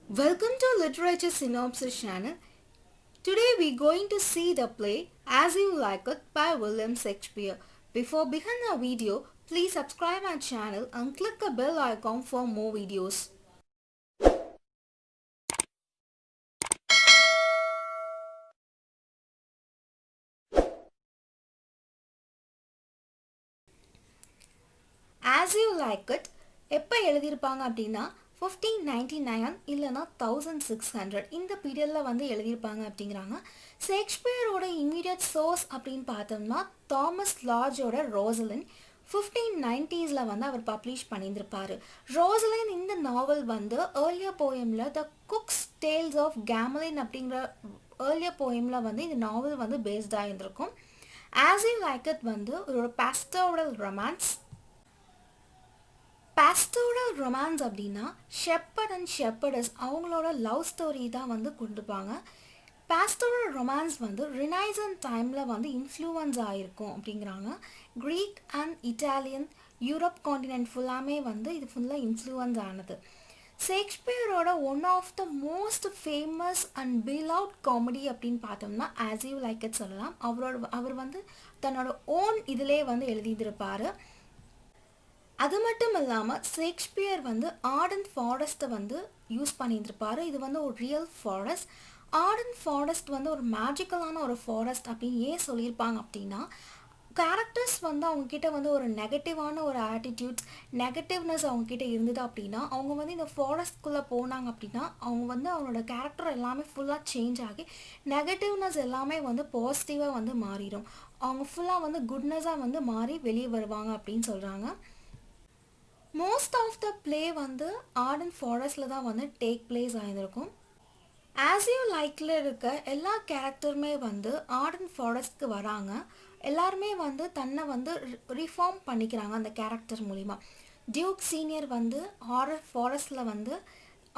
Welcome to Literature Synopsis channel. Today we're going to see the play As You Like It by William Shakespeare. Before begin our video, please subscribe our channel and click the bell icon for more videos. As You Like It எப்போ எழுதியிருப்பாங்க அப்படின்னா 1599 இல்லைனா 1600 இந்த பீரியடில் வந்து எழுதியிருப்பாங்க அப்படிங்கிறாங்க. ஷேக்ஸ்பியரோட immediate source அப்படின்னு பார்த்தோம்னா தாமஸ் லார்ஜோட ரோசலின் 1590s வந்து அவர் பப்ளிஷ் பண்ணியிருந்திருப்பார். ரோசலின் இந்த நாவல் வந்து ஏர்லியர் போயமில் the cook's tales of Gamelyn அப்படிங்கிற ஏர்லியர் போயமில் வந்து இந்த நாவல் வந்து பேஸ்டாக இருந்திருக்கும். ஆஸ் யூ லைக் இட் வந்து ஒரு பாஸ்டோரல் ரொமான்ஸ். பாஸ்டோரல் ரொமான்ஸ் அப்படின்னா ஷெப்பர்ட் அண்ட் ஷெப்பர்டஸ் அவங்களோட லவ் ஸ்டோரி தான் வந்து கொடுத்துருப்பாங்க. பாஸ்டோரல் ரொமான்ஸ் வந்து ரினைசன்ஸ் டைமில் வந்து இன்ஃப்ளூயன்ஸ் ஆகிருக்கும் அப்படிங்கிறாங்க. Greek and Italian Europe continent ஃபுல்லாமே வந்து இது ஃபுல்லாக இன்ஃப்ளூயன்ஸ் ஆனது. ஷேக்ஸ்பியரோட one of the most famous and beloved comedy அப்படின்னு பார்த்தோம்னா ஆஸ் யூ லைக் இட் சொல்லலாம். அவர் வந்து தன்னோட ஓன் இதிலே வந்து எழுதியிருப்பார். அது மட்டும் இல்லாமல் ஷேக்ஸ்பியர் வந்து ஆர்டன் ஃபாரஸ்ட்டை வந்து யூஸ் பண்ணியிருந்திருப்பார். இது வந்து ஒரு ரியல் ஃபாரஸ்ட். ஆர்டன் ஃபாரஸ்ட் வந்து ஒரு மேஜிக்கலான ஒரு ஃபாரஸ்ட் அப்படின்னு ஏன் சொல்லியிருப்பாங்க அப்படின்னா கேரக்டர்ஸ் வந்து அவங்கக்கிட்ட வந்து ஒரு நெகட்டிவான ஒரு ஆட்டிடியூட்ஸ் நெகட்டிவ்னஸ் அவங்கக்கிட்ட இருந்தது அப்படின்னா அவங்க வந்து இந்த ஃபாரஸ்ட்குள்ளே போனாங்க அப்படின்னா அவங்க வந்து அவங்களோட கேரக்டர் எல்லாமே ஃபுல்லாக சேஞ்ச் ஆகி நெகட்டிவ்னஸ் எல்லாமே வந்து பாசிட்டிவாக வந்து மாறிடும். அவங்க ஃபுல்லாக வந்து குட்னஸாக வந்து மாறி வெளியே வருவாங்க அப்படின்னு சொல்கிறாங்க. மோஸ்ட் ஆஃப் த பிளே வந்து ஆர்டன் ஃபாரஸ்டில் தான் வந்து டேக் பிளேஸ் ஆகியிருக்கும். ஆஸ் யூ லைக்கில் இருக்க எல்லா கேரக்டருமே வந்து ஆர்டன் ஃபாரஸ்ட்க்கு வராங்க. எல்லாருமே வந்து தன்னை வந்து ரிஃபார்ம் பண்ணிக்கிறாங்க அந்த கேரக்டர் மூலிமா. டியூக் சீனியர் வந்து ஆர்டன் ஃபாரஸ்டில் வந்து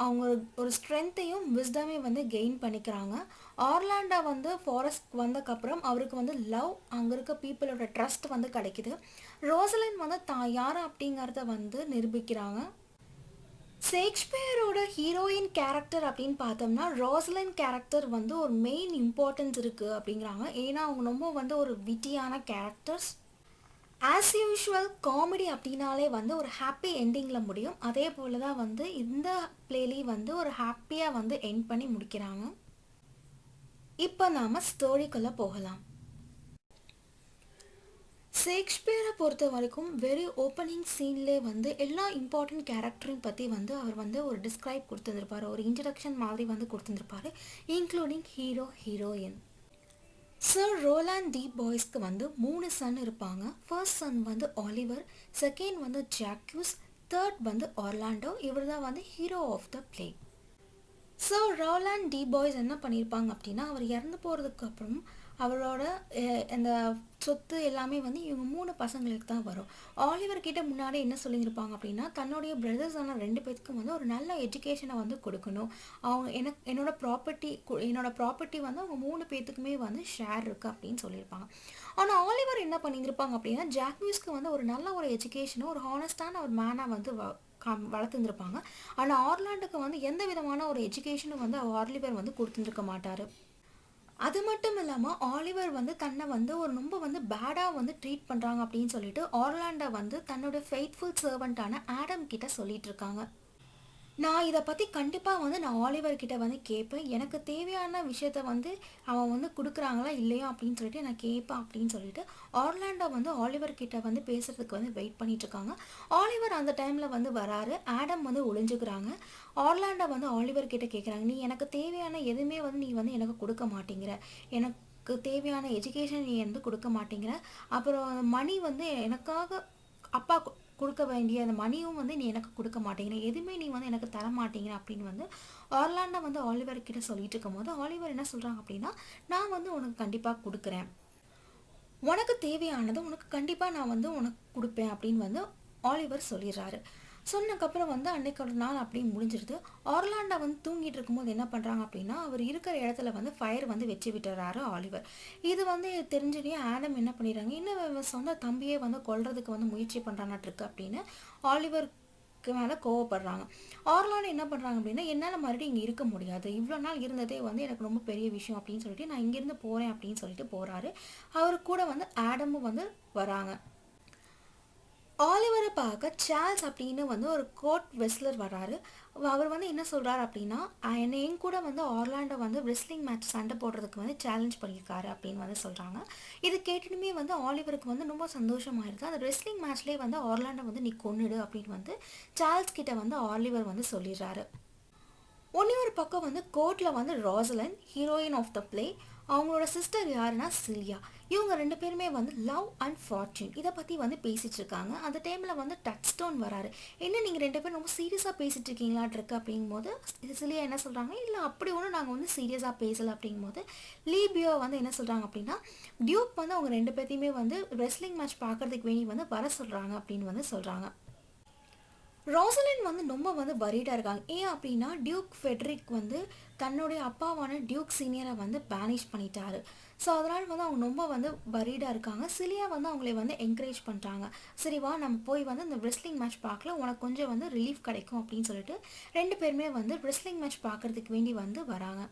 அவங்க ஒரு ஸ்ட்ரென்த்தையும் விஸ்டமே வந்து கெயின் பண்ணிக்கிறாங்க. ஆர்லாண்டா வந்து ஃபாரஸ்ட் வந்தக்கப்புறம் அவருக்கு வந்து லவ் அங்கே இருக்க பீப்புளோட ட்ரஸ்ட் வந்து கிடைக்குது. ரோசலின் வந்து தான் யார் அப்படிங்கிறத வந்து நிரூபிக்கிறாங்க. ஷேக்ஸ்பியரோட ஹீரோயின் கேரக்டர் அப்படின்னு பார்த்தோம்னா ரோசலின் கேரக்டர் வந்து ஒரு மெயின் இம்பார்ட்டன்ஸ் இருக்குது அப்படிங்கிறாங்க. ஏன்னா அவங்க ரொம்ப வந்து ஒரு விட்டியான கேரக்டர்ஸ். ஆஸ் யூஷுவல் காமெடி அப்படின்னாலே வந்து ஒரு ஹாப்பி எண்டிங்கில் முடியும். அதே போல் தான் வந்து இந்த பிளேலையும் வந்து ஒரு ஹாப்பியாக வந்து எண்ட் பண்ணி முடிக்கிறாங்க. இப்போ நாம் ஸ்டோரிக்குள்ளே போகலாம். ஷேக்ஸ்பியரை பொறுத்த வரைக்கும் வெரி ஓப்பனிங் சீன்லேயே வந்து எல்லா இம்பார்ட்டண்ட் கேரக்டரையும் பற்றி வந்து அவர் வந்து ஒரு டிஸ்கிரைப் கொடுத்துருப்பார். ஒரு இன்ட்ரடக்ஷன் மாதிரி வந்து கொடுத்துருப்பார், including hero heroine. Sir Roland de பாய்ஸ்க்கு வந்து 3 சன் இருப்பாங்க. ஃபர்ஸ்ட் சன் வந்து ஆலிவர், செகண்ட் வந்து ஜாக்யூஸ், தேர்ட் வந்து ஆர்லாண்டோ. இவர் தான் வந்து hero of the play. Sir Roland de Boys என்ன பண்ணியிருப்பாங்க அப்படின்னா அவர் இறந்து போகிறதுக்கு அப்புறம் அவரோட அந்த சொத்து எல்லாமே வந்து இவங்க 3 பசங்களுக்கு தான் வரும். ஆலிவர் கிட்ட முன்னாடி என்ன சொல்லியிருப்பாங்க அப்படின்னா தன்னுடைய பிரதர்ஸான 2 பேத்துக்கும் வந்து ஒரு நல்ல எஜுகேஷனை வந்து கொடுக்கணும். அவங்க என்னோட ப்ராப்பர்ட்டி வந்து அவங்க 3 பேத்துக்குமே வந்து ஷேர் இருக்குது அப்படின்னு சொல்லியிருப்பாங்க. ஆனால் ஆலிவர் என்ன பண்ணியிருப்பாங்க அப்படின்னா ஜாக்யூஸ்க்கு வந்து ஒரு நல்ல ஒரு எஜுகேஷனும் ஒரு ஹானஸ்டான ஒரு மேனாக வந்து வளர்த்துருந்துருப்பாங்க. ஆனால் ஆர்லாண்டுக்கு வந்து எந்த விதமான ஒரு எஜுகேஷனும் வந்து ஆலிவர் வந்து கொடுத்துருக்க மாட்டார். அது மட்டும் இல்லாமல் ஆலிவர் வந்து தன்னை வந்து ஒரு ரொம்ப வந்து பேடாக வந்து ட்ரீட் பண்ணுறாங்க அப்படின்னு சொல்லிட்டு ஆர்லாண்டா வந்து தன்னோட ஃபெய்த்ஃபுல் சர்வெண்ட்டான ஆடம் கிட்ட சொல்லிட்டு இருக்காங்க. நான் இதை பற்றி கண்டிப்பாக வந்து நான் ஆலிவர்கிட்ட வந்து கேட்பேன். எனக்கு தேவையான விஷயத்த வந்து அவன் வந்து கொடுக்குறாங்களா இல்லையா அப்படின்னு சொல்லிட்டு நான் கேட்பேன் அப்படின்னு சொல்லிட்டு ஆர்லாண்டா வந்து ஆலிவர்கிட்ட வந்து பேசுகிறதுக்கு வந்து வெயிட் பண்ணிகிட்ருக்காங்க. ஆலிவர் அந்த டைமில் வந்து வராரு. ஆடம் வந்து ஒளிஞ்சுக்கிறாங்க. ஆர்லாண்டா வந்து ஆலிவர்கிட்ட கேட்குறாங்க, நீ எனக்கு தேவையான எதுவுமே வந்து நீ வந்து எனக்கு கொடுக்க மாட்டேங்கிற, எனக்கு தேவையான எஜுகேஷன் நீ வந்து கொடுக்க மாட்டேங்கிற, அப்புறம் மணி வந்து எனக்காக அப்பா கொடுக்க வேண்டிய அந்த மணியும் வந்து நீ எனக்கு கொடுக்க மாட்டேங்கிற, எதுவுமே நீ வந்து எனக்கு தர மாட்டேங்கிற அப்படின்னு வந்து ஆர்லாண்டா வந்து ஆலிவர் கிட்ட சொல்லிட்டு இருக்கும் போது ஆலிவர் என்ன சொல்கிறாங்க அப்படின்னா நான் வந்து உனக்கு கண்டிப்பாக கொடுக்குறேன், உனக்கு தேவையானது உனக்கு கண்டிப்பாக நான் வந்து உனக்கு கொடுப்பேன் அப்படின்னு வந்து ஆலிவர் சொல்லிடுறாரு. சொன்னதுக்கப்புறம் வந்து அன்னைக்கு நாள் அப்படி முடிஞ்சிருது. ஆர்லாண்டா வந்து தூங்கிட்டு இருக்கும்போது என்ன பண்ணுறாங்க அப்படின்னா அவர் இருக்கிற இடத்துல வந்து ஃபயர் வந்து வச்சு விட்டுறாரு ஆலிவர். இது வந்து தெரிஞ்சனே ஆடம் என்ன பண்ணிடுறாங்க, இன்னும் சொந்த தம்பியே வந்து கொல்றதுக்கு வந்து முயற்சி பண்ணுறானாட்டிருக்கு அப்படின்னு ஆலிவர் டியூக்கு மேலே கோவப்படுறாங்க. ஆர்லாண்டோ என்ன பண்ணுறாங்க அப்படின்னா, என்னால் மறுபடியும் இங்கே இருக்க முடியாது, இவ்வளோ நாள் இருந்ததே வந்து எனக்கு ரொம்ப பெரிய விஷயம் அப்படின்னு சொல்லிட்டு நான் இங்கேருந்து போகிறேன் அப்படின்னு சொல்லிட்டு போகிறாரு. அவரு கூட வந்து ஆடமும் வந்து வராங்க. ஆலிவரை பார்க்க சார்ல்ஸ் அப்படின்னு வந்து ஒரு கோர்ட் வெஸ்லர் வராரு. அவர் வந்து என்ன சொல்கிறார் அப்படின்னா, என்னை என் கூட வந்து ஆர்லாண்டோ வந்து ரெஸ்லிங் மேட்ச் சண்டை போடுறதுக்கு வந்து சேலஞ்ச் பண்ணியிருக்காரு அப்படின்னு வந்து சொல்கிறாங்க. இது கேட்டுட்டுமே வந்து ஆலிவருக்கு வந்து ரொம்ப சந்தோஷமாயிருது. அந்த ரெஸ்லிங் மேட்ச்லேயே வந்து ஆர்லாண்டோ வந்து நீ கொன்னுடு அப்படின்னு வந்து சார்ல்ஸ் கிட்ட வந்து ஆலிவர் வந்து சொல்லிடுறாரு. ஒன்றே ஒரு பக்கம் வந்து கோர்ட்டில் வந்து ராசலன், ஹீரோயின் ஆஃப் த பிளே, அவங்களோட சிஸ்டர் யாருன்னா சில்லியா. இவங்க 2 பேருமே வந்து லவ் அண்ட் ஃபார்ச்சூன் இதை பற்றி வந்து பேசிகிட்டு இருக்காங்க. அந்த டைமில் வந்து டச் ஸ்டோன் வராரு. என்ன நீங்கள் 2 பேரும் ரொம்ப சீரியஸாக பேசிகிட்டு இருக்கீங்களாட்ருக்கு அப்படிங்கும்போது சில்லியா என்ன சொல்கிறாங்க, இல்லை அப்படி ஒன்றும் நாங்கள் வந்து சீரியஸாக பேசலை அப்படிங்கும்போது லீபியோ வந்து என்ன சொல்கிறாங்க அப்படின்னா, டியூக் வந்து அவங்க 2 பேர்த்தையுமே வந்து ரெஸ்லிங் மேட்ச் பார்க்கறதுக்கு வேண்டி வந்து வர சொல்கிறாங்க அப்படின்னு வந்து சொல்கிறாங்க. ராசலின் வந்து ரொம்ப வந்து வரிடாக இருக்காங்க. ஏன் அப்படின்னா டியூக் ஃபெட்ரிக் வந்து தன்னுடைய அப்பாவான டியூக் சீனியரை வந்து பேனிஷ் பண்ணிட்டாரு. ஸோ அதனால் வந்து அவங்க ரொம்ப வந்து வரிடாக இருக்காங்க. சிலியா வந்து அவங்களை வந்து என்கரேஜ் பண்ணுறாங்க. சரி வா நம்ம போய் வந்து இந்த ரெஸ்லிங் மேட்ச் பார்க்கல, உனக்கு கொஞ்சம் வந்து ரிலீஃப் கிடைக்கும் அப்படின்னு சொல்லிட்டு 2 பேருமே வந்து ரெஸ்லிங் மேட்ச் பார்க்கறதுக்கு வேண்டி வந்து வராங்க.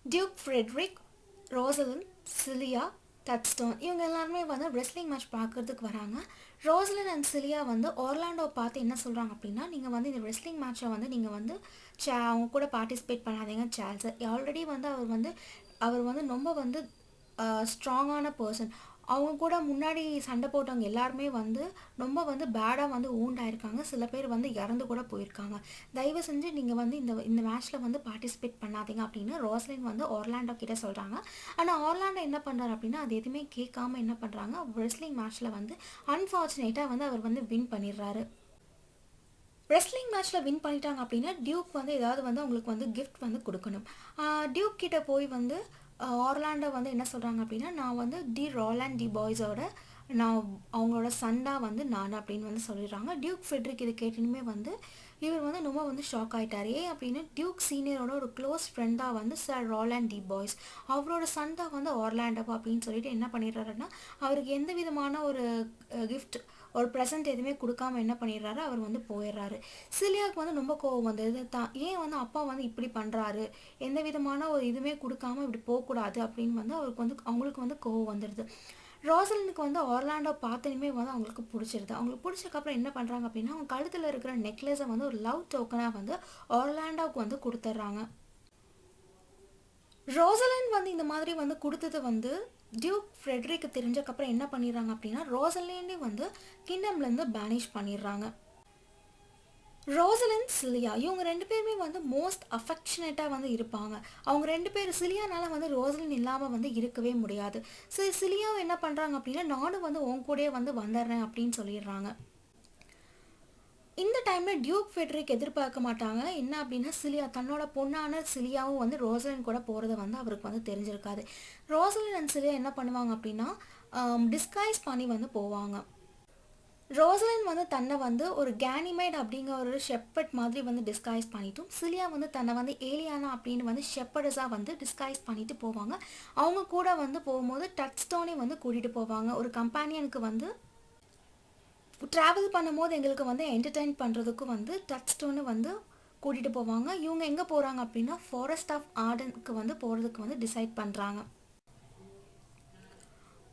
டியூக் ஃப்ரெட்ரிக், ரோசலின், சிலியா, டச்ஸ்டோன் இவங்க எல்லாருமே வந்து ரெஸ்லிங் மேட்ச் பார்க்கறதுக்கு வராங்க. ரோசலின் அண்ட் சிலியா வந்து ஆர்லாண்டோ பார்த்து என்ன சொல்கிறாங்க அப்படின்னா, நீங்கள் வந்து இந்த ரெஸ்லிங் மேட்சை வந்து நீங்கள் வந்து அவங்க கூட பார்ட்டிசிபேட் பண்ணாதீங்க. சார்ல்ஸ் ஆல்ரெடி வந்து அவர் வந்து ரொம்ப வந்து ஸ்ட்ராங்கான பர்சன். அவங்க கூட முன்னாடி சண்டை போட்டவங்க எல்லாருமே வந்து ரொம்ப வந்து பேடாக வந்து ஊண்டாயிருக்காங்க. சில பேர் வந்து இறந்து கூட போயிருக்காங்க. தயவு செஞ்சு நீங்கள் வந்து இந்த மேட்ச்சில் வந்து பார்ட்டிசிபேட் பண்ணாதீங்க அப்படின்னு ரோஸ்லின் வந்து ஆர்லாண்டோ கிட்ட சொல்கிறாங்க. ஆனால் ஆர்லாண்டோ என்ன பண்ணுறாரு அப்படின்னா, அது எதுவுமே கேட்காம என்ன பண்ணுறாங்க, ரெஸ்லிங் மேட்ச்சில் வந்து அன்ஃபார்ச்சுனேட்டாக வந்து அவர் வந்து வின் பண்ணிடுறாரு. ரெஸ்லிங் மேட்ச்சில் வின் பண்ணிட்டாங்க அப்படின்னா டியூக் வந்து ஏதாவது வந்து அவங்களுக்கு வந்து கிஃப்ட் வந்து கொடுக்கணும். டியூக் கிட்ட போய் வந்து ஆர்லாண்டோ வந்து என்ன சொல்கிறாங்க அப்படின்னா, நான் வந்து தி ராலண்ட் தி பாய்ஸோட நான் அவங்களோட சண்டாக வந்து நான் அப்படின்னு வந்து சொல்லிடுறாங்க. டியூக் ஃபெட்ரிக் இது கேட்டுனுமே வந்து இவர் வந்து ரொம்ப வந்து ஷாக் ஆகிட்டார். ஏன் அப்படின்னா டியூக் சீனியரோட ஒரு க்ளோஸ் ஃப்ரெண்டாக வந்து சார் ராலண்ட் தி பாய்ஸ், அவரோட சண்டா வந்து ஆர்லாண்டோ அப்படின்னு சொல்லிட்டு என்ன பண்ணிடுறாருன்னா, அவருக்கு எந்த விதமான ஒரு கிஃப்ட் ஒரு ப்ரெசன்ட் எதுவுமே கொடுக்காம என்ன பண்ணிடுறாரு, அவர் வந்து போயிடுறாரு. சிலியாவுக்கு வந்து ரொம்ப கோவம் வந்தது. ஏன் வந்து அப்பா வந்து இப்படி பண்ணுறாரு, எந்த விதமான ஒரு இதுவுமே கொடுக்காம இப்படி போகக்கூடாது அப்படின்னு வந்து அவங்களுக்கு வந்து கோவம் வந்துடுது. ரோசலினுக்கு வந்து ஆர்லாண்டோ பார்த்தனுமே வந்து அவங்களுக்கு பிடிச்சிருது. அவங்களுக்கு பிடிச்சதுக்கப்புறம் என்ன பண்ணுறாங்க அப்படின்னா, அவங்க கழுத்தில் இருக்கிற நெக்லஸை வந்து ஒரு லவ் டோக்கனாக வந்து ஆர்லாண்டோவுக்கு வந்து கொடுத்துட்றாங்க. ரோசலின் வந்து இந்த மாதிரி வந்து கொடுத்தது வந்து டியூக் ஃப்ரெட்ரிக்கு தெரிஞ்சக்கப்புறம் என்ன பண்ணிடுறாங்க அப்படின்னா, ரோசலினே வந்து கிங்டம்லேருந்து பேனிஷ் பண்ணிடுறாங்க. ரோசலின், சிலியா இவங்க 2 பேருமே வந்து மோஸ்ட் அஃபெக்ஷனேட்டாக வந்து இருப்பாங்க. அவங்க 2 பேர் சிலியானால வந்து ரோசலின் இல்லாமல் வந்து இருக்கவே முடியாது. சரி சிலியாவை என்ன பண்ணுறாங்க அப்படின்னா, நானும் வந்து உன் கூடயே வந்து வந்துடுறேன் அப்படின்னு சொல்லிடுறாங்க. இந்த டைமில் டியூக் ஃபெட்ரிக் எதிர்பார்க்க மாட்டாங்க. என்ன அப்படின்னா, சிலியா தன்னோட பொண்ணான சிலியாவும் வந்து ரோசலின் கூட போகிறத வந்து அவருக்கு வந்து தெரிஞ்சிருக்காது. ரோசலின் அண்ட் சிலியா என்ன பண்ணுவாங்க அப்படின்னா, டிஸ்கைஸ் பண்ணி வந்து போவாங்க. ரோசலின் வந்து தன்னை வந்து ஒரு கேனிமைட் அப்படிங்கிற ஒரு ஷெப்பர்ட் மாதிரி வந்து டிஸ்கைஸ் பண்ணிட்டும், சிலியா வந்து தன்னை வந்து ஏலியானா அப்படின்னு வந்து ஷெப்பர்டஸாக வந்து டிஸ்கைஸ் பண்ணிட்டு போவாங்க. அவங்க கூட வந்து போகும்போது டச்ஸ்டோனே வந்து கூட்டிகிட்டு போவாங்க. ஒரு கம்பேனியனுக்கு வந்து ட்ராவல் பண்ணும்போது எங்களுக்கு வந்து என்டர்டெயின் பண்ணுறதுக்கும் வந்து டச்ஸ்டோனு வந்து கூட்டிகிட்டு போவாங்க. இவங்க எங்கே போகிறாங்க அப்படின்னா, ஃபாரஸ்ட் ஆஃப் ஆர்டனுக்கு வந்து போகிறதுக்கு வந்து டிசைட் பண்ணுறாங்க.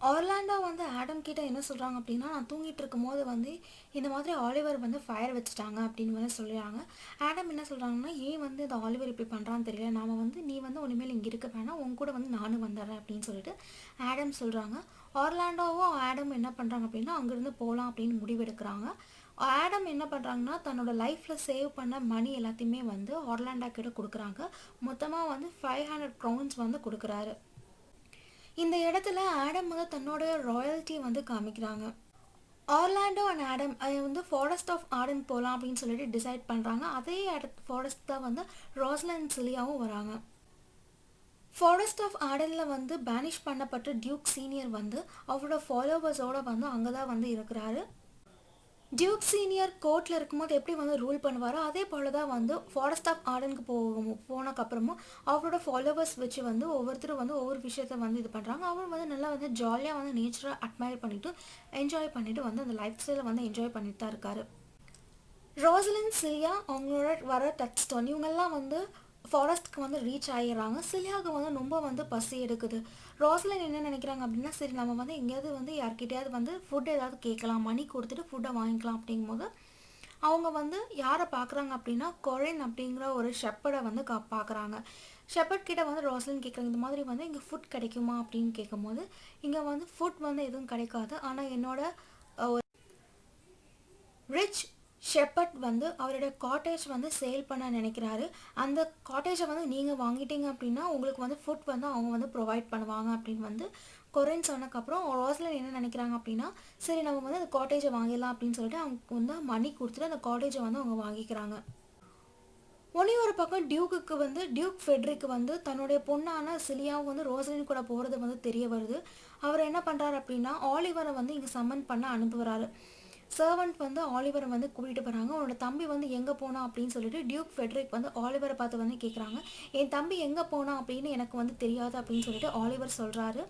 ஆர்லாண்டோ வந்து ஆடம் கிட்ட என்ன சொல்கிறாங்க அப்படின்னா, நான் தூங்கிட்டு இருக்கும் போது வந்து இந்த மாதிரி ஆலிவர் வந்து ஃபயர் வச்சுட்டாங்க அப்படின்னு வந்து சொல்கிறாங்க. ஆடம் என்ன சொல்கிறாங்கன்னா, ஏன் வந்து இந்த ஆலிவர் இப்படி பண்ணுறான்னு தெரியல, நாம் வந்து நீ வந்து ஒன்றுமேல் இங்கே இருக்க வேணாம், உன் கூட வந்து நானும் வந்துடுறேன் அப்படின்னு சொல்லிட்டு ஆடம் சொல்கிறாங்க. ஆர்லாண்டோவும் ஆடம் என்ன பண்ணுறாங்க அப்படின்னா, அங்கேருந்து போகலாம் அப்படின்னு முடிவெடுக்கிறாங்க. ஆடம் என்ன பண்ணுறாங்கன்னா, தன்னோட லைஃப்பில் சேவ் பண்ண மணி எல்லாத்தையுமே வந்து ஆர்லாண்டோ கிட்ட கொடுக்குறாங்க. மொத்தமாக வந்து 500 crowns வந்து கொடுக்குறாரு. இந்த இடத்துல ஆடம் வந்து தன்னோட ராயல்ட்டி வந்து காமிக்கிறாங்க. ஆர்லாண்டோ அண்ட் ஆடம் வந்து ஃபாரஸ்ட் ஆஃப் ஆர்டன் போகலாம் அப்படின்னு சொல்லிட்டு டிசைட் பண்ணுறாங்க. அதே ஃபாரஸ்ட் தான் வந்து ரோசலின் சிலியாவும் வராங்க. ஃபாரஸ்ட் ஆஃப் ஆர்டனில் வந்து பேனிஷ் பண்ணப்பட்ட டியூக் சீனியர் வந்து அவரோட ஃபாலோவர்ஸோடு வந்து அங்கே தான் வந்து இருக்கிறாரு. டியூக் சீனியர் கோர்ட்டில் இருக்கும்போது எப்படி வந்து ரூல் பண்ணுவாரோ அதே போல் தான் வந்து ஃபாரஸ்ட் ஆஃப் ஆர்டனுக்கு போனக்கப்புறமும் அவரோட ஃபாலோவர்ஸ் வச்சு வந்து ஒவ்வொருத்தரும் வந்து ஒவ்வொரு விஷயத்த வந்து இது பண்ணுறாங்க. அவர் வந்து நல்லா வந்து ஜாலியாக வந்து நேச்சராக அட்மையர் பண்ணிவிட்டு என்ஜாய் பண்ணிவிட்டு வந்து அந்த லைஃப் ஸ்டைலை வந்து என்ஜாய் பண்ணிட்டு தான் இருக்காரு. ரோசலின் சிலியா அவங்களோட வர டச் ஸ்டோன் இவங்கெல்லாம் வந்து ஃபாரஸ்ட்க்கு வந்து ரீச் ஆகிடுறாங்க. சிலியாவுக்கு வந்து ரொம்ப வந்து பசி எடுக்குது. ரோசலின் என்ன நினைக்கிறாங்க அப்படின்னா, சரி நம்ம வந்து எங்கேயாவது வந்து யார்கிட்டயாவது வந்து ஃபுட் ஏதாவது கேட்கலாம், மணி கொடுத்துட்டு ஃபுட்டை வாங்கிக்கலாம் அப்படிங்கும்போது அவங்க வந்து யாரை பார்க்குறாங்க அப்படின்னா கொரின் அப்படிங்கிற ஒரு ஷெப்பர்டை வந்து பார்க்குறாங்க. ஷெப்பர்ட் கிட்ட வந்து ரோசலின் கேட்குறாங்க, இந்த மாதிரி வந்து இங்கே ஃபுட் கிடைக்குமா அப்படின்னு கேட்கும்போது, இங்கே வந்து ஃபுட் வந்து எதுவும் கிடைக்காது, ஆனால் என்னோட ரிச் ஷெப்பர்ட் வந்து அவரோட காட்டேஜ் வந்து சேல் பண்ண நினைக்கிறாரு. அந்த காட்டேஜை வந்து நீங்கள் வாங்கிட்டீங்க அப்படின்னா உங்களுக்கு வந்து ஃபுட் வந்து அவங்க வந்து ப்ரொவைட் பண்ணுவாங்க அப்படின்னு வந்து கொரின் சொன்னதுக்கப்புறம் ரோசலின் என்ன நினைக்கிறாங்க அப்படின்னா, சரி நம்ம வந்து அந்த காட்டேஜை வாங்கிடலாம் அப்படின்னு சொல்லிட்டு அவங்க வந்து மணி கொடுத்துட்டு அந்த காட்டேஜை வந்து அவங்க வாங்கிக்கிறாங்க. ஒரே ஒரு பக்கம் டியூக் ஃபெட்ரிக் வந்து தன்னுடைய பொண்ணான சிலியாவும் வந்து ரோசலின் கூட போகிறது வந்து தெரிய வருது. அவர் என்ன பண்ணுறாரு அப்படின்னா ஆலிவரை வந்து இங்கே சம்மன் பண்ண அனுப்புகிறாரு. சர்வன்ட் வந்து ஆலிவரை வந்து கூட்டிகிட்டு போகிறாங்க. உன்னோட தம்பி வந்து எங்கே போனா அப்படின்னு சொல்லிட்டு டியூக் ஃபெட்ரிக் வந்து ஆலிவரை பார்த்து வந்து கேட்குறாங்க. என் தம்பி எங்கே போனா அப்படின்னு எனக்கு வந்து தெரியாது அப்படின்னு சொல்லிட்டு ஆலிவர் சொல்கிறாரு.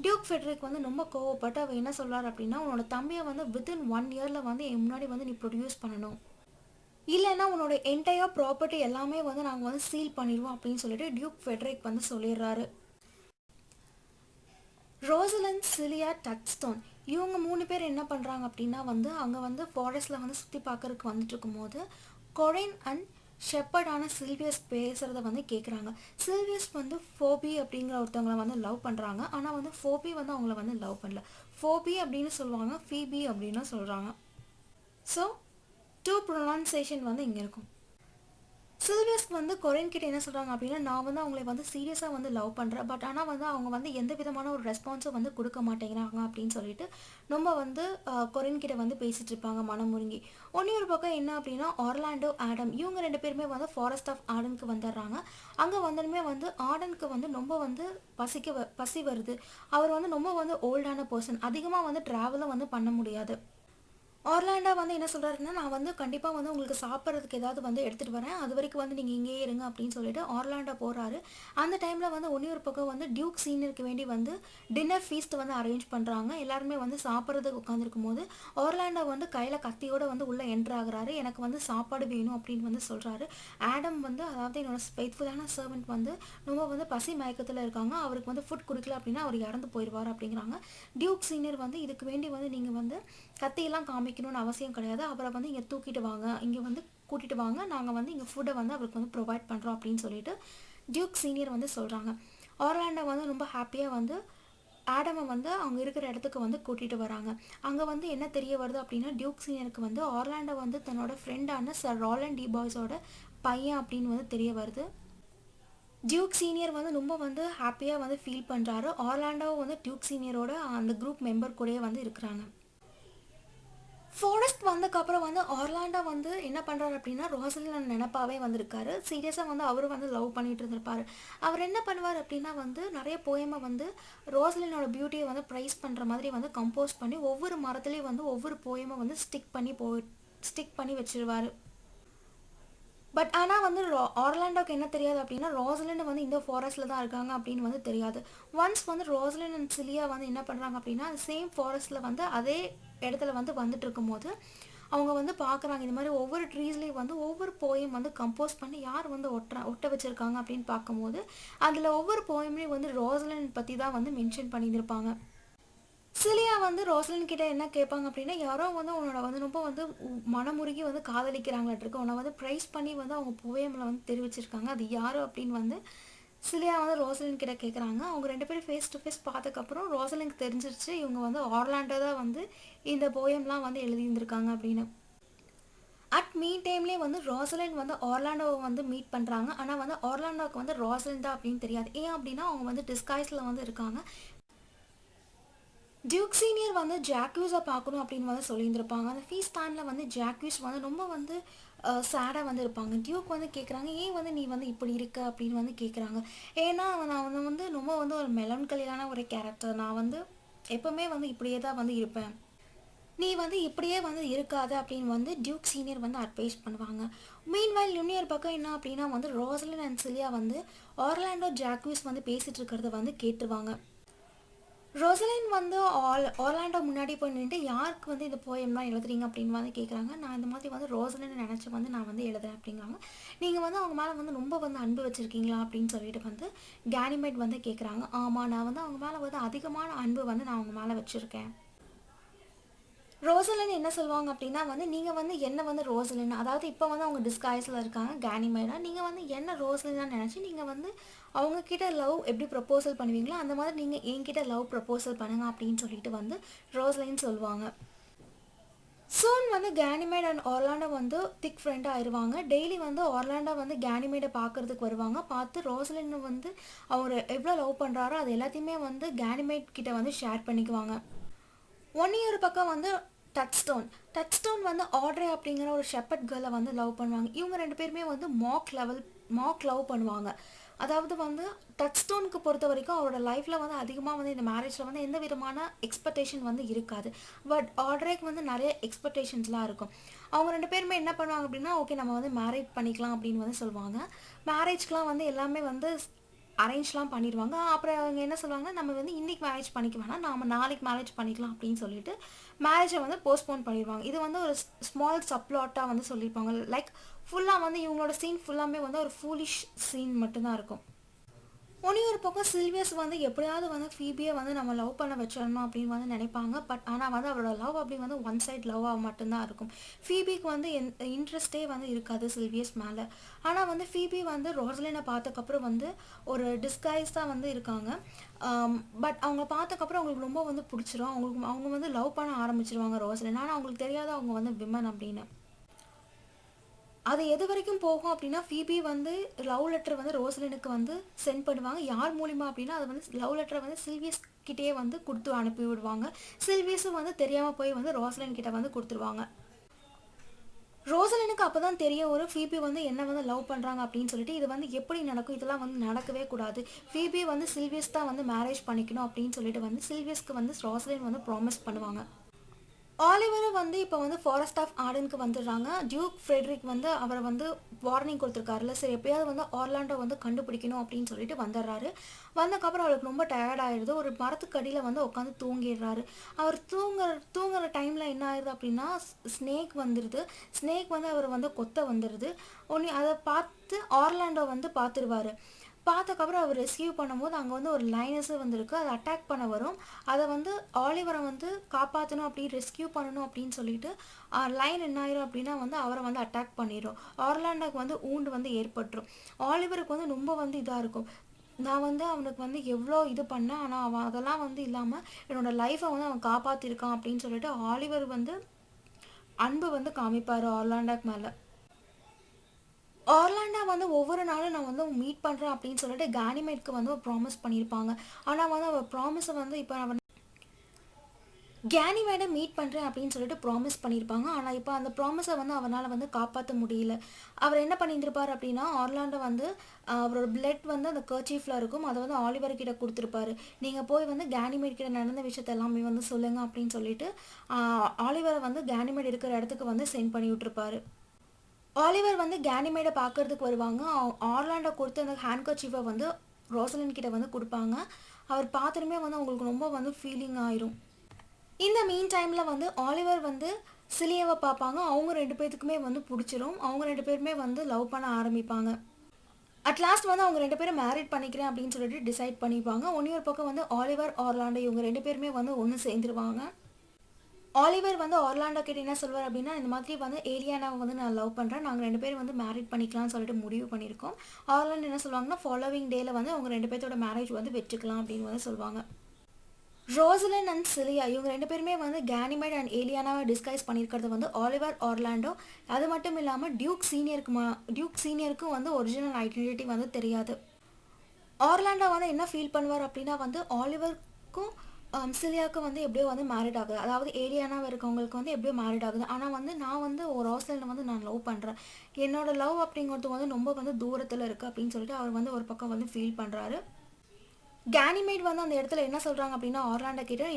டியூக் ஃபெட்ரிக் வந்து ரொம்ப கோவப்பட்டு அவர் என்ன சொல்கிறார் அப்படின்னா, உன்னோட தம்பியை வந்து வித்தின் 1 இயரில் வந்து என் முன்னாடி வந்து நீ ப்ரொடியூஸ் பண்ணணும், இல்லைன்னா உன்னோட என்டையர் ப்ராப்பர்ட்டி எல்லாமே வந்து நாங்கள் வந்து சீல் பண்ணிடுவோம் அப்படின்னு சொல்லிட்டு டியூக் ஃபெட்ரிக் வந்து சொல்லிடுறாரு. ரோசலின் சிலியா டச்ஸ்டோன் இவங்க 3 பேர் என்ன பண்ணுறாங்க அப்படின்னா வந்து அங்கே வந்து ஃபாரஸ்ட்டில் வந்து சுற்றி பார்க்கறதுக்கு வந்துட்டு இருக்கும்போது கொரின் அண்ட் ஷெப்பர்டான சில்வியஸ் பேசுகிறத வந்து கேட்குறாங்க. சில்வியஸ் வந்து ஃபோபி அப்படிங்கிற ஒருத்தவங்களை வந்து லவ் பண்ணுறாங்க. ஆனால் வந்து ஃபோபி வந்து அவங்கள வந்து லவ் பண்ணல. ஃபோபி அப்படின்னு சொல்லுவாங்க, ஃபீபி அப்படின்னு சொல்கிறாங்க. ஸோ 2 ப்ரொனவுன்சேஷன் வந்து இங்கே இருக்கும். சில்வியஸ்க்கு வந்து கொரின் கிட்ட என்ன சொல்கிறாங்க அப்படின்னா, நான் வந்து அவங்களை வந்து சீரியஸாக வந்து லவ் பண்ணுறேன், பட் ஆனால் வந்து அவங்க வந்து எந்த விதமான ஒரு ரெஸ்பான்ஸும் வந்து கொடுக்க மாட்டேங்கிறாங்க அப்படின்னு சொல்லிட்டு நம்ம வந்து கொரின் கிட்ட வந்து பேசிகிட்டு இருப்பாங்க மனம் முருங்கி. ஒரு பக்கம் என்ன அப்படின்னா ஆர்லாண்டோ ஆடம் இவங்க 2 பேருமே வந்து ஃபாரஸ்ட் ஆஃப் ஆடனுக்கு வந்துடுறாங்க. அங்கே வந்ததுமே வந்து ஆடனுக்கு வந்து ரொம்ப வந்து பசி வருது. அவர் வந்து ரொம்ப வந்து ஓல்டான பர்சன், அதிகமாக வந்து ட்ராவலும் வந்து பண்ண முடியாது. ஆர்லாண்டோ வந்து என்ன சொல்கிறாருன்னா, நான் வந்து கண்டிப்பாக வந்து உங்களுக்கு சாப்பிட்றதுக்கு ஏதாவது வந்து எடுத்துகிட்டு வரேன், அது வரைக்கும் வந்து நீங்கள் இங்கேயே இருங்க அப்படின்னு சொல்லிட்டு ஆர்லாண்டோ போகிறாரு. அந்த டைமில் வந்து ஒரு பக்கம் வந்து டியூக் சீனியருக்கு வேண்டி வந்து டின்னர் ஃபீஸ்ட் வந்து அரேஞ்ச் பண்ணுறாங்க. எல்லாருமே வந்து சாப்பிட்றதுக்கு உட்காந்துருக்கும் போது ஆர்லாண்டோ வந்து கையில் கத்தியோடு வந்து உள்ளே என்ட்ரு ஆகுறாரு. எனக்கு வந்து சாப்பாடு வேணும் அப்படின்னு வந்து சொல்கிறாரு. ஆடம் வந்து, அதாவது என்னோட ஃபெய்த்ஃபுல்லான சர்வெண்ட் வந்து ரொம்ப வந்து பசி மயக்கத்தில் இருக்காங்க, அவருக்கு வந்து ஃபுட் கொடுக்கல அப்படின்னா அவர் இறந்து போயிடுவார் அப்படிங்கிறாங்க. டியூக் சீனியர் வந்து இதுக்கு வேண்டி வந்து நீங்கள் வந்து கத்தியெல்லாம் காமிக்கணும்னு அவசியம் கிடையாது, அவரை வந்து இங்கே தூக்கிட்டு வாங்க, இங்கே வந்து கூட்டிகிட்டு வாங்க, நாங்கள் வந்து இங்கே ஃபுட்டை வந்து அவருக்கு வந்து ப்ரொவைட் பண்ணுறோம் அப்படின்னு சொல்லிட்டு டியூக் சீனியர் வந்து சொல்கிறாங்க. ஆர்லாண்டோ வந்து ரொம்ப ஹாப்பியாக வந்து ஆடமை வந்து அவங்க இருக்கிற இடத்துக்கு வந்து கூட்டிகிட்டு வராங்க. அங்கே வந்து என்ன தெரிய வருது அப்படின்னா, டியூக் சீனியருக்கு வந்து ஆர்லாண்டோ வந்து தன்னோட ஃப்ரெண்டான சர் ராலண்ட் டி பாய்ஸோட பையன் அப்படின்னு வந்து தெரிய வருது. டியூக் சீனியர் வந்து ரொம்ப வந்து ஹாப்பியாக வந்து ஃபீல் பண்ணுறாரு. ஆர்லாண்டோ வந்து டியூக் சீனியரோட அந்த குரூப் மெம்பர் கூடயே வந்து இருக்கிறாங்க. ஃபாரஸ்ட் வந்ததுக்கப்புறம் வந்து ஆர்லாண்டோ வந்து என்ன பண்ணுறாரு அப்படின்னா ரோசலின் நினப்பாவே வந்திருக்காரு. சீரியஸாக வந்து அவரும் வந்து லவ் பண்ணிட்டு இருந்திருப்பார். அவர் என்ன பண்ணுவார் அப்படின்னா வந்து நிறைய போயமை வந்து ரோசலினோட பியூட்டியை வந்து ப்ரைஸ் பண்ணுற மாதிரி வந்து கம்போஸ் பண்ணி ஒவ்வொரு மரத்துலேயும் வந்து ஒவ்வொரு போயமை வந்து ஸ்டிக் பண்ணி வச்சிருவார். பட் ஆனால் வந்து ஆர்லாண்டோக்கு என்ன தெரியாது அப்படின்னா ரோசலின் வந்து இந்த ஃபாரஸ்ட்டில் தான் இருக்காங்க அப்படின்னு வந்து தெரியாது. ஒன்ஸ் வந்து ரோசலின் அண்ட் சிலியா வந்து என்ன பண்ணுறாங்க அப்படின்னா சேம் ஃபாரஸ்ட்டில் வந்து அதே இடத்துல வந்து வந்துட்டு இருக்கும்போது அவங்க வந்து பார்க்குறாங்க, இந்த மாதிரி ஒவ்வொரு ட்ரீஸ்லேயும் வந்து ஒவ்வொரு போயம் வந்து கம்போஸ் பண்ணி யார் வந்து ஒட்ட வச்சுருக்காங்க அப்படின்னு பார்க்கும்போது அதில் ஒவ்வொரு போயம்லேயும் வந்து ரோசலின் பற்றி தான் வந்து மென்ஷன் பண்ணியிருப்பாங்க. சிலியா வந்து ரோசலின் கிட்ட என்ன கேட்பாங்க அப்படின்னா, யாரோ வந்து உன்னோட வந்து ரொம்ப வந்து மனமுருகி வந்து காதலிக்கிறாங்களாட்டிருக்கு, உன்னை வந்து ப்ரைஸ் பண்ணி வந்து அவங்க போயமில் வந்து தெரிவிச்சிருக்காங்க, அது யாரோ அப்படின்னு வந்து சிலியா வந்து ரோசலின் கிட்ட கேட்குறாங்க. அவங்க 2 பேரும் ஃபேஸ் டு ஃபேஸ் பார்த்ததுக்கப்புறம் ரோசலினுக்கு தெரிஞ்சிருச்சு இவங்க வந்து ஆர்லாண்டோ தான் வந்து இந்த போயம்லாம் வந்து எழுதியிருந்திருக்காங்க அப்படின்னு. அட் மீன் டைம்லேயே வந்து ரோசலின் வந்து ஆர்லாண்டோவை வந்து மீட் பண்ணுறாங்க. ஆனால் வந்து ஆர்லாண்டோவுக்கு வந்து ரோசலின் தான் அப்படின்னு தெரியாது. ஏன் அப்படின்னா அவங்க வந்து டிஸ்கைஸில் வந்து இருக்காங்க. டியூக் சீனியர் வந்து ஜாக்யூஸை பார்க்கணும் அப்படின்னு வந்து சொல்லியிருந்திருப்பாங்க. அந்த ஃபீஸ் டைமில் வந்து ஜாக்யூஸ் வந்து ரொம்ப வந்து சேடாக வந்து இருப்பாங்க. டியூக் வந்து கேட்குறாங்க, ஏன் வந்து நீ வந்து இப்படி இருக்க அப்படின்னு வந்து கேட்குறாங்க. ஏன்னா நான் வந்து ரொம்ப வந்து ஒரு மெலன்கலியான ஒரு கேரக்டர், நான் வந்து எப்போவுமே வந்து இப்படியே தான் வந்து இருப்பேன், நீ வந்து இப்படியே வந்து இருக்காது அப்படின்னு வந்து டியூக் சீனியர் வந்து அட்வைஸ் பண்ணுவாங்க. மீன்வைல் இன்னொரு பக்கம் என்ன அப்படின்னா வந்து ரோசலின் அண்ட் சிலியா வந்து ஆர்லாண்டோ ஜாக்யூஸ் வந்து பேசிகிட்டு இருக்கிறத வந்து கேட்டுருவாங்க. ரோசலின் வந்து ஆர்லாண்டோ முன்னாடி போய் நின்னுட்டு, யாருக்கு வந்து இந்த போயம்லாம் எழுதுறீங்க அப்படின்னு வந்து கேட்குறாங்க. நான் இந்த மாதிரி வந்து ரோசலின் நினச்சி வந்து நான் வந்து எழுதுறேன் அப்படிங்கிறாங்க. நீங்கள் வந்து அவங்க மேலே வந்து ரொம்ப வந்து அன்பு வச்சுருக்கீங்களா அப்படின்னு சொல்லிட்டு வந்து கேனிமேட் வந்து கேட்குறாங்க. ஆமாம், நான் வந்து அவங்க மேலே வந்து அதிகமான அன்பு வந்து நான் அவங்க மேலே வச்சுருக்கேன். ரோசலின் என்ன சொல்லுவாங்க அப்படின்னா வந்து, நீங்கள் வந்து என்ன வந்து ரோசலின், அதாவது இப்போ வந்து அவங்க டிஸ்கைஸில் இருக்காங்க கேனிமேடா, நீங்கள் வந்து என்ன ரோசலினா நினச்சி நீங்கள் வந்து அவங்க கிட்ட லவ் எப்படி ப்ரப்போசல் பண்ணுவீங்களோ அந்த மாதிரி நீங்கள் என்கிட்ட லவ் ப்ரப்போசல் பண்ணுங்க அப்படின்னு சொல்லிட்டு வந்து ரோசலின் சொல்லுவாங்க. சூன் வந்து கேனிமேட் அண்ட் ஆர்லாண்டோ வந்து திக் ஃப்ரெண்டாக ஆயிடுவாங்க. டெய்லி வந்து ஆர்லாண்டோ வந்து கேனிமேடை பார்க்கறதுக்கு வருவாங்க. பார்த்து ரோசலின் வந்து அவர் எவ்வளோ லவ் பண்ணுறாரோ அது எல்லாத்தையுமே வந்து கேனிமேட் கிட்ட வந்து ஷேர் பண்ணிக்குவாங்க. ஒரு பக்கம் வந்து டச் ஸ்டோன் வந்து ஆட்ரே அப்படிங்கிற ஒரு ஷெப்பர்ட் கேர்ளை வந்து லவ் பண்ணுவாங்க. இவங்க ரெண்டு பேருமே வந்து மாக் லவ் பண்ணுவாங்க. அதாவது வந்து டச் ஸ்டோனுக்கு பொறுத்த வரைக்கும் அவரோட லைஃப்பில் வந்து அதிகமாக வந்து இந்த மேரேஜில் வந்து எந்த விதமான எக்ஸ்பெக்டேஷன் வந்து இருக்காது. பட் ஆட்ரேக்கு வந்து நிறைய எக்ஸ்பெக்டேஷன்ஸ்லாம் இருக்கும். அவங்க ரெண்டு பேருமே என்ன பண்ணுவாங்க அப்படின்னா, ஓகே நம்ம வந்து மேரேஜ் பண்ணிக்கலாம் அப்படின்னு வந்து சொல்லுவாங்க. மேரேஜ்க்கெலாம் வந்து எல்லாமே வந்து அரேஞ்ச்லாம் பண்ணிடுவாங்க. அப்புறம் அவங்க என்ன சொல்லுவாங்கன்னா, நம்ம வந்து இன்றைக்கி மேரேஜ் பண்ணிக்க வேணாம், நாம் நாளைக்கு மேரேஜ் பண்ணிக்கலாம் அப்படின்னு சொல்லிட்டு மேரேஜை வந்து போஸ்ட்போன் பண்ணிடுவாங்க. இது வந்து ஒரு ஸ்மால் சப்ளாட்டாக வந்து சொல்லியிருப்பாங்க. லைக் ஃபுல்லாக வந்து இவங்களோட சீன் ஃபுல்லாமே வந்து ஒரு ஃபூலிஷ் சீன் மட்டும்தான் இருக்கும். ஒரு பக்கம் சில்வியஸ் வந்து எப்படியாவது வந்து ஃபீபியை வந்து நம்ம லவ் பண்ண வச்சிடணும் அப்படின்னு வந்து நினைப்பாங்க. பட் ஆனால் வந்து அவரோட லவ் அப்படி வந்து ஒன் சைட் லவ்வாக மட்டும்தான் இருக்கும். ஃபீபிக்கு வந்து இன்ட்ரெஸ்டே வந்து இருக்காது சில்வியஸ் மேலே. ஆனால் வந்து ஃபீபி வந்து ரோசலினை பார்த்ததுக்கப்புறம் வந்து ஒரு டிஸ்கைஸ் தான் வந்து இருக்காங்க. பட் அவங்க பார்த்ததுக்கப்புறம் அவங்களுக்கு ரொம்ப வந்து பிடிச்சிரும். அவங்க வந்து லவ் பண்ண ஆரம்பிச்சிருவாங்க ரோசலின். ஆனால் அவங்களுக்கு தெரியாத அவங்க வந்து விமன் அப்படின்னு. அது எது வரைக்கும் போகும் அப்படின்னா, ஃபீபி வந்து லவ் லெட்டர் வந்து ரோசலினுக்கு வந்து சென்ட் பண்ணுவாங்க. யார் மூலிமா அப்படின்னா, அது வந்து லவ் லெட்டரை வந்து சில்வியஸ் கிட்டேயே வந்து கொடுத்து அனுப்பி விடுவாங்க. சில்வியஸும் வந்து தெரியாமல் போய் வந்து ரோசலின் கிட்ட வந்து கொடுத்துருவாங்க. ரோசலினுக்கு அப்போ தான் தெரிய ஒரு ஃபீபி வந்து என்ன வந்து லவ் பண்ணுறாங்க அப்படின்னு சொல்லிட்டு, இது வந்து எப்படி நடக்கும், இதெல்லாம் வந்து நடக்கவே கூடாது. ஃபீபி வந்து சில்வியஸ் தான் வந்து மேரேஜ் பண்ணிக்கணும் அப்படின்னு சொல்லிட்டு வந்து சில்வியஸ்க்கு வந்து ரோசலின் வந்து ப்ராமிஸ் பண்ணுவாங்க. ஆலிவரும் வந்து இப்போ வந்து ஃபாரஸ்ட் ஆஃப் ஆர்டனுக்கு வந்துடுறாங்க. டியூக் ஃப்ரெட்ரிக் வந்து அவரை வந்து வார்னிங் கொடுத்துருக்காருல, சரி எப்படியாவது வந்து ஆர்லாண்டோ வந்து கண்டுபிடிக்கணும் அப்படின்னு சொல்லிட்டு வந்துடுறாரு. வந்தக்கப்புறம் அவருக்கு ரொம்ப டயர்ட் ஆயிடுது. ஒரு மரத்துக்கடியில் வந்து உட்காந்து தூங்கிடுறாரு. அவர் தூங்குற டைமில் என்ன ஆயிடுது அப்படின்னா, ஸ்னேக் வந்துடுது. ஸ்னேக் வந்து அவர் வந்து கொத்த வந்துடுது. ஒன்று அதை பார்த்து ஆர்லாண்டோ வந்து பார்த்துருவாரு. பார்த்ததுக்கப்புறம் அவர் ரெஸ்கியூ பண்ணும்போது அங்கே வந்து ஒரு லைனஸு வந்துருக்கு. அதை அட்டாக் பண்ண வரும். அதை வந்து ஆலிவரை வந்து காப்பாற்றணும், அப்படி ரெஸ்கியூ பண்ணணும் அப்படின்னு சொல்லிட்டு லைன் என்ன ஆயிரும் அப்படின்னா வந்து அவரை வந்து அட்டாக் பண்ணிடும். ஆர்லாண்டோக்கு வந்து ஊண்டு வந்து ஏற்பட்டுரும். ஆலிவருக்கு வந்து ரொம்ப வந்து இதாக இருக்கும். நான் வந்து அவனுக்கு வந்து எவ்வளோ இது பண்ணேன், ஆனால் அவன் அதெல்லாம் வந்து இல்லாமல் என்னோடய லைஃப்பை வந்து அவன் காப்பாற்றிருக்கான் அப்படின்னு சொல்லிட்டு ஆலிவர் வந்து அன்பு வந்து காமிப்பார் ஆர்லாண்டோக்கு மேலே. ஆர்லாண்டா வந்து ஒவ்வொரு நாளும் நான் வந்து மீட் பண்ணுறேன் அப்படின்னு சொல்லிட்டு கேனிமேட்க்கு வந்து ஒரு ப்ராமிஸ் பண்ணியிருப்பாங்க. ஆனால் வந்து அவர் ப்ராமிஸை வந்து இப்போ அவர் கேனிமேடை மீட் பண்ணுறேன் அப்படின்னு சொல்லிட்டு ப்ராமிஸ் பண்ணியிருப்பாங்க. ஆனால் இப்போ அந்த ப்ராமிஸை வந்து அவனால் வந்து காப்பாற்ற முடியல. அவர் என்ன பண்ணியிருந்திருப்பார் அப்படின்னா, ஆர்லாண்டோ வந்து அவரோட பிளட் வந்து அந்த கர்ச்சீஃபில் இருக்கும், அதை வந்து ஆலிவர் கிட்ட கொடுத்துருப்பாரு. நீங்கள் போய் வந்து கேனிமேட் கிட்ட நடந்த விஷயத்த எல்லாமே வந்து சொல்லுங்கள் அப்படின்னு சொல்லிட்டு ஆலிவரை வந்து கேனிமேட் இருக்கிற இடத்துக்கு வந்து சென்ட் பண்ணி விட்டுருப்பாரு. ஆலிவர் வந்து கேனிமேடை பார்க்கறதுக்கு வருவாங்க. ஆர்லாண்டோ கொடுத்து அந்த ஹேண்ட்கர்ச்சீஃபை வந்து ரோசலின் கிட்ட வந்து கொடுப்பாங்க. அவர் பார்த்துட்டுமே வந்து அவங்களுக்கு ரொம்ப வந்து ஃபீலிங் ஆயிரும். இந்த மீன் டைமில் வந்து ஆலிவர் வந்து சிலியாவை பார்ப்பாங்க. அவங்க ரெண்டு பேர்த்துக்குமே வந்து பிடிச்சிரும். அவங்க ரெண்டு பேருமே வந்து லவ் பண்ண ஆரம்பிப்பாங்க. அட்லாஸ்ட் வந்து அவங்க ரெண்டு பேரும் மேரிட் பண்ணிக்கிறேன் அப்படின்னு சொல்லிட்டு டிசைட் பண்ணிப்பாங்க. ஒரு பக்கம் வந்து ஆலிவர் ஆர்லாண்டோ இவங்க ரெண்டு பேருமே வந்து ஒன்று சேர்ந்துருவாங்க. ஆலிவர் வந்து ஆர்லாண்டோ கிட்ட என்ன சொல்வார் அப்படின்னா, இந்த மாதிரி வந்து ஏலியானாவை வந்து நான் லவ் பண்ணுறேன், நாங்கள் ரெண்டு பேரும் வந்து மேரிட் பண்ணிக்கலாம்னு சொல்லிட்டு முடிவு பண்ணியிருக்கோம். ஆர்லாண்டோ என்ன சொல்லுவாங்கன்னா, ஃபாலோவிங் டேல வந்து அவங்க ரெண்டு பேர்த்தோட மேரேஜ் வந்து வச்சுக்கலாம் அப்படின்னு வந்து சொல்லுவாங்க. ரோசலின் அண்ட் சிலியா இவங்க ரெண்டு பேருமே வந்து கேனிமேட் அண்ட் ஏலியானாவை டிஸ்கைஸ் பண்ணியிருக்கிறது வந்து ஆலிவர் ஆர்லாண்டோ. அது மட்டும் இல்லாமல் டியூக் சீனியருக்கும் வந்து ஒரிஜினல் ஐடென்டிட்டி வந்து தெரியாது. ஆர்லாண்டோ வந்து என்ன ஃபீல் பண்ணுவார் அப்படின்னா வந்து ஆலிவருக்கும் சிலியாவுக்கு வந்து எப்படியோ வந்து மேரிட் ஆகுது, அதாவது ஏலியானாக இருக்கவங்களுக்கு வந்து எப்படியோ மேரிட் ஆகுது. ஆனால் வந்து நான் வந்து ஒரு ரோசலினை வந்து நான் லவ் பண்ணுறேன், என்னோட லவ் அப்படிங்கிறது வந்து ரொம்ப வந்து தூரத்தில் இருக்குது அப்படின்னு சொல்லிட்டு அவர் வந்து ஒரு பக்கம் வந்து ஃபீல் பண்ணுறாரு. கேனிமேட் வந்து அந்த இடத்துல என்ன சொல்கிறாங்க அப்படின்னா, ஆர்லாண்டோ கிட்ட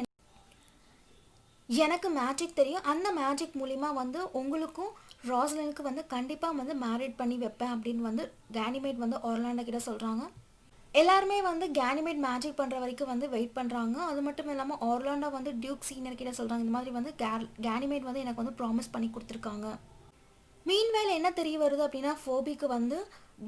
எனக்கு மேஜிக் தெரியும், அந்த மேஜிக் மூலிமா வந்து உங்களுக்கும் ரோசலினுக்கு வந்து கண்டிப்பாக வந்து மேரிட் பண்ணி வைப்பேன் அப்படின்னு வந்து கேனிமேட் வந்து ஆர்லாண்டோ கிட்ட சொல்கிறாங்க. எல்லாருமே வந்து கேனிமேட் மேஜிக் பண்ணுற வரைக்கும் வந்து வெயிட் பண்ணுறாங்க. அது மட்டும் இல்லாமல் ஆர்லாண்டோ வந்து டியூக் சீனியர் கிட்ட சொல்கிறாங்க, இந்த மாதிரி வந்து கேனிமேட் வந்து எனக்கு வந்து ப்ராமிஸ் பண்ணி கொடுத்துருக்காங்க. மீன்வேல் என்ன தெரிய வருது அப்படின்னா, ஃபோபிக்கு வந்து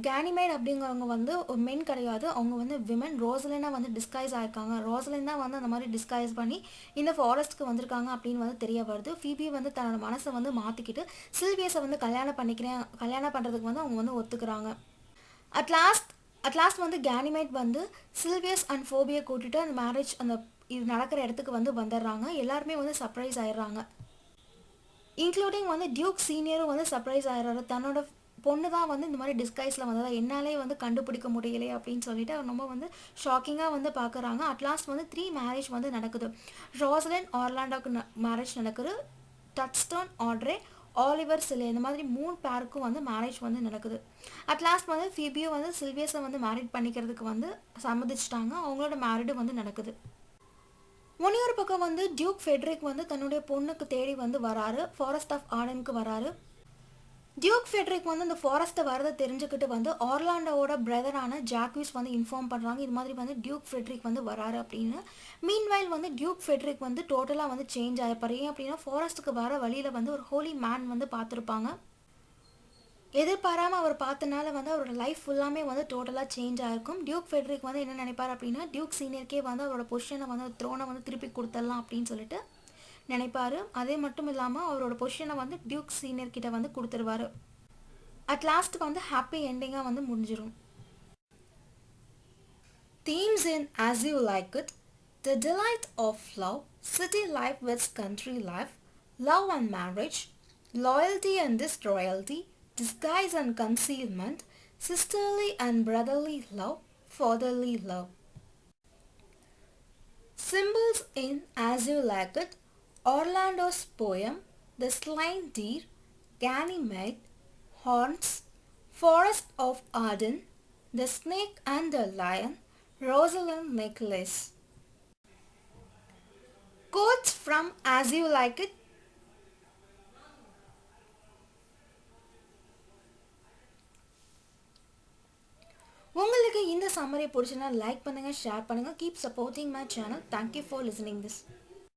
கேனிமேட் அப்படிங்கிறவங்க வந்து ஒரு மென் கிடையாது, அவங்க வந்து விமன். ரோசலினா வந்து டிஸ்கைஸ் ஆயிருக்காங்க. ரோசலின் தான் வந்து அந்த மாதிரி டிஸ்கைஸ் பண்ணி இந்த ஃபாரஸ்ட்டுக்கு வந்திருக்காங்க அப்படின்னு வந்து தெரிய வருது. ஃபீபி வந்து தன்னோட மனசை வந்து மாற்றிக்கிட்டு சில்வியஸை வந்து கல்யாணம் பண்ணுறதுக்கு வந்து அவங்க வந்து ஒத்துக்கிறாங்க. அட்லாஸ்ட் வந்து கேனிமேட் வந்து சில்வியஸ் அண்ட் ஃபோபியை கூட்டிட்டு அந்த மேரேஜ் இது நடக்கிற இடத்துக்கு வந்து வந்துடுறாங்க. எல்லாருமே வந்து சர்ப்ரைஸ் ஆயிடுறாங்க. இன்க்ளூடிங் வந்து டியூக் சீனியரும் வந்து சர்ப்ரைஸ் ஆகிறாரு. தன்னோட பொண்ணு தான் வந்து இந்த மாதிரி டிஸ்கைஸில் வந்ததா என்னாலே வந்து கண்டுபிடிக்க முடியலையே அப்படின்னு சொல்லிட்டு அவர் ரொம்ப வந்து ஷாக்கிங்காக வந்து பார்க்குறாங்க. அட்லாஸ்ட் வந்து 3 மேரேஜ் வந்து நடக்குது. ரோசலின் ஆர்லாண்டோக்கு மேரேஜ் நடக்குது. டச்ஸ்டோன் ஆட்ரே ஆலிவர் சிலே இந்த மாதிரி 3 பேருக்கும் வந்து மேரேஜ் வந்து நடக்குது. அட்லாஸ்ட் வந்து ஃபீபியும் வந்து சில்வியஸை வந்து மேரேஜ் பண்ணிக்கிறதுக்கு வந்து சம்மதிச்சிட்டாங்க. அவங்களோட மேரேஜும் வந்து நடக்குது. இன்னொரு பக்கம் வந்து டியூக் ஃபெட்ரிக் வந்து தன்னுடைய பொண்ணுக்கு தேடி வந்து வராரு. ஃபாரஸ்ட் ஆஃப் ஆர்டனுக்கு வராரு. டியூக் ஃபெட்ரிக் வந்து இந்த ஃபாரஸ்ட்டை வரதை தெரிஞ்சுக்கிட்டு வந்து ஆர்லாண்டோவோட பிரதரான ஜாக்விஸ் வந்து இன்ஃபார்ம் பண்ணுறாங்க, இது மாதிரி வந்து டியூக் ஃபெட்ரிக் வந்து வராரு அப்படின்னு. மீன்வைல் வந்து டியூக் ஃபெட்ரிக் வந்து டோட்டலாக வந்து சேஞ்ச் ஆகிருப்பார். ஏன் அப்படின்னா ஃபாரஸ்ட்டுக்கு வர வழியில் வந்து ஒரு ஹோலி மேன் வந்து பார்த்துருப்பாங்க. எதிர்பாராமல் அவர் பார்த்தனால வந்து அவரோட லைஃப் ஃபுல்லாமே வந்து டோட்டலாக சேஞ்ச் ஆகிருக்கும். டியூக் ஃபெட்ரிக் வந்து என்ன நினைப்பார் அப்படின்னா, டியூக் சீனியருக்கே வந்து அவரோட பொசிஷனை வந்து த்ரோனை வந்து திருப்பி கொடுத்துடலாம் அப்படின்னு சொல்லிட்டு நினைப்பார். அதே மட்டும் இல்லாமல் அவரோட பொசிஷனை வந்து டியூக் சீனியர் கிட்ட வந்து கொடுத்துருவார். அட்லாஸ்ட்டுக்கு வந்து ஹாப்பி எண்டிங்காக வந்து முடிஞ்சிடும். Themes in As You Like It, the delight of love, city life with country life, love and marriage, loyalty and disloyalty, disguise and concealment, sisterly and brotherly love, fatherly love. Symbols in As You Like It, Orlando's poem, the slain deer, Ganymede, horns, forest of Arden, the snake and the lion, Rosalind necklace. Quotes from As You Like It. உங்களுக்கு இந்த summary பிடிச்சினா like பண்ணுங்கள், share பண்ணுங்கள். Keep supporting my channel. Thank you for listening this.